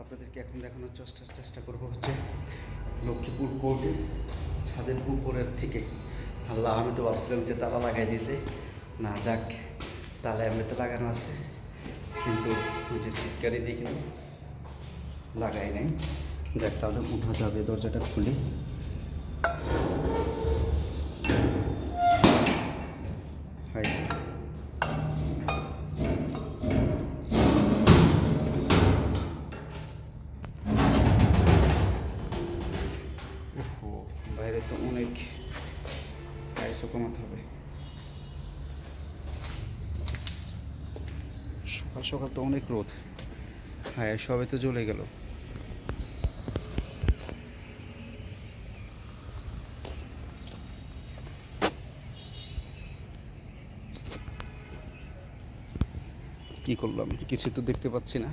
আপনাদেরকে এখন দেখানোর চেষ্টা করবো হচ্ছে লক্ষ্মীপুর কোর্টের ছাদের উপরের থেকে। আল্লাহ, আমি তো ভাবছিলাম যে তালা লাগাই দিয়েছে, না যাক, তালা এমনিতে লাগানো আছে, কিন্তু ওই যে সিটকারি দিয়ে কিন্তু লাগাই নাই। যাক, তাহলে উঠা যাবে, দরজাটা খুলে। হাই, বাইরে তো অনেক, আইসও কমাতে হবে। সকাল সকাল তো অনেক রোদ। হ্যাঁ, সবে তো জ্বলে গেল। কি করলাম, কিছু তো দেখতে পাচ্ছি না।